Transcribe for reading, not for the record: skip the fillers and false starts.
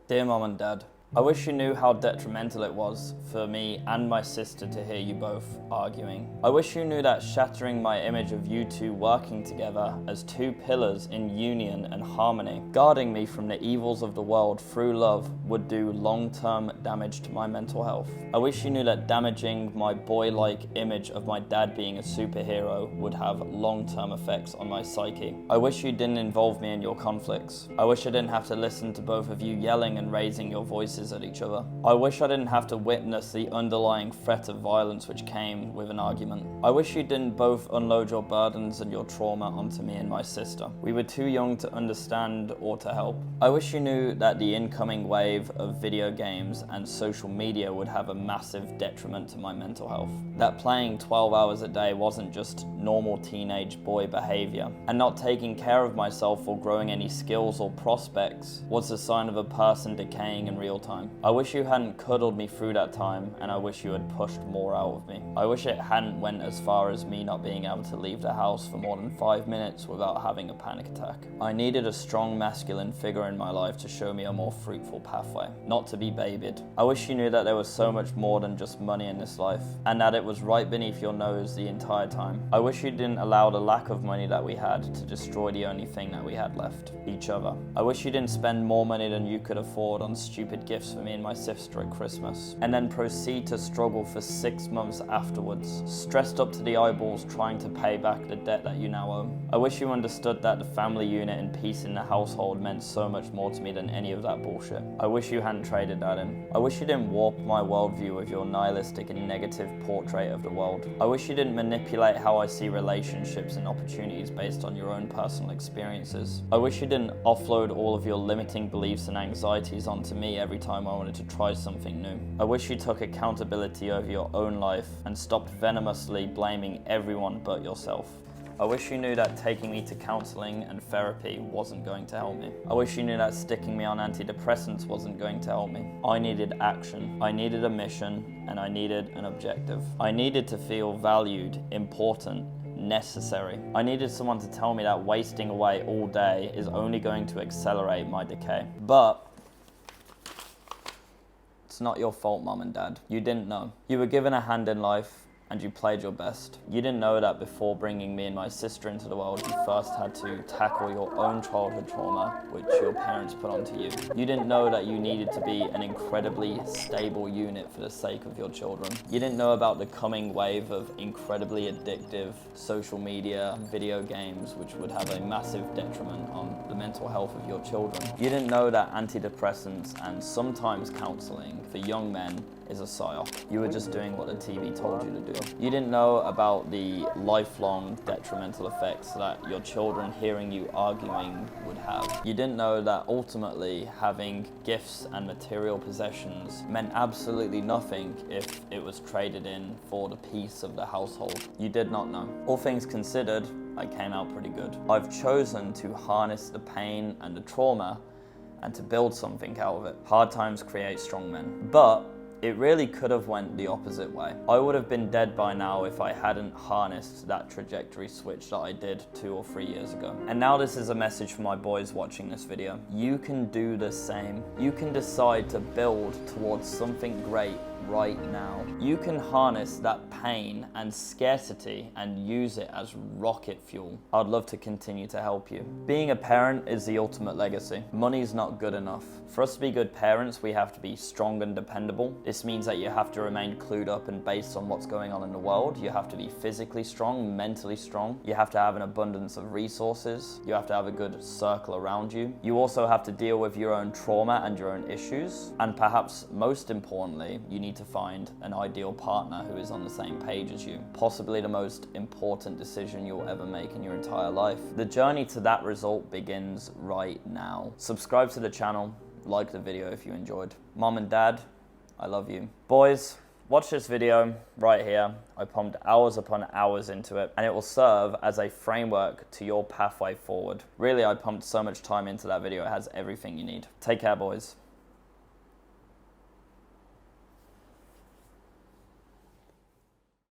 Dear Mom and Dad, I wish you knew how detrimental it was for me and my sister to hear you both arguing. I wish you knew that shattering my image of you two working together as two pillars in union and harmony, guarding me from the evils of the world through love, would do long-term damage to my mental health. I wish you knew that damaging my boy-like image of my dad being a superhero would have long-term effects on my psyche. I wish you didn't involve me in your conflicts. I wish I didn't have to listen to both of you yelling and raising your voices at each other. I wish I didn't have to witness the underlying threat of violence which came with an argument. I wish you didn't both unload your burdens and your trauma onto me and my sister. We were too young to understand or to help. I wish you knew that the incoming wave of video games and social media would have a massive detriment to my mental health. That playing 12 hours a day wasn't just normal teenage boy behavior, and not taking care of myself or growing any skills or prospects was a sign of a person decaying in real time. I wish you hadn't cuddled me through that time, and I wish you had pushed more out of me. I wish it hadn't went as far as me not being able to leave the house for more than 5 minutes without having a panic attack. I needed a strong masculine figure in my life to show me a more fruitful pathway, not to be babied. I wish you knew that there was so much more than just money in this life, and that it was right beneath your nose the entire time. I wish you didn't allow the lack of money that we had to destroy the only thing that we had left, each other. I wish you didn't spend more money than you could afford on stupid gifts for me and my sister at Christmas, and then proceed to struggle for 6 months afterwards, stressed up to the eyeballs trying to pay back the debt that you now owe. I wish you understood that the family unit and peace in the household meant so much more to me than any of that bullshit. I wish you hadn't traded that in. I wish you didn't warp my worldview with your nihilistic and negative portrait of the world. I wish you didn't manipulate how I see relationships and opportunities based on your own personal experiences. I wish you didn't offload all of your limiting beliefs and anxieties onto me every time I wanted to try something new. I wish you took accountability over your own life and stopped venomously blaming everyone but yourself. I wish you knew that taking me to counseling and therapy wasn't going to help me. I wish you knew that sticking me on antidepressants wasn't going to help me. I needed action. I needed a mission, and I needed an objective. I needed to feel valued, important, necessary. I needed someone to tell me that wasting away all day is only going to accelerate my decay. But it's not your fault, Mom and Dad. You didn't know. You were given a hand in life, and you played your best. You didn't know that before bringing me and my sister into the world, you first had to tackle your own childhood trauma, which your parents put onto you. You didn't know that you needed to be an incredibly stable unit for the sake of your children. You didn't know about the coming wave of incredibly addictive social media, video games, which would have a massive detriment on the mental health of your children. You didn't know that antidepressants and sometimes counseling for young men is a psyop. You were just doing what the TV told you to do. You didn't know about the lifelong detrimental effects that your children hearing you arguing would have. You didn't know that ultimately having gifts and material possessions meant absolutely nothing if it was traded in for the peace of the household. You did not know. All things considered, I came out pretty good. I've chosen to harness the pain and the trauma and to build something out of it. Hard times create strong men. But it really could have went the opposite way. I would have been dead by now if I hadn't harnessed that trajectory switch that I did 2 or 3 years ago. And now this is a message for my boys watching this video. You can do the same. You can decide to build towards something great right now. You can harness that pain and scarcity and use it as rocket fuel. I'd love to continue to help you. Being a parent is the ultimate legacy. Money's not good enough. For us to be good parents, we have to be strong and dependable. This means that you have to remain clued up and based on what's going on in the world. You have to be physically strong, mentally strong. You have to have an abundance of resources. You have to have a good circle around you. You also have to deal with your own trauma and your own issues. And perhaps most importantly, you need to find an ideal partner who is on the same page as you. Possibly the most important decision you'll ever make in your entire life. The journey to that result begins right now. Subscribe to the channel, like the video if you enjoyed. Mom and Dad, I love you. Boys, watch this video right here. I pumped hours upon hours into it, and it will serve as a framework to your pathway forward. Really, I pumped so much time into that video, it has everything you need. Take care, boys.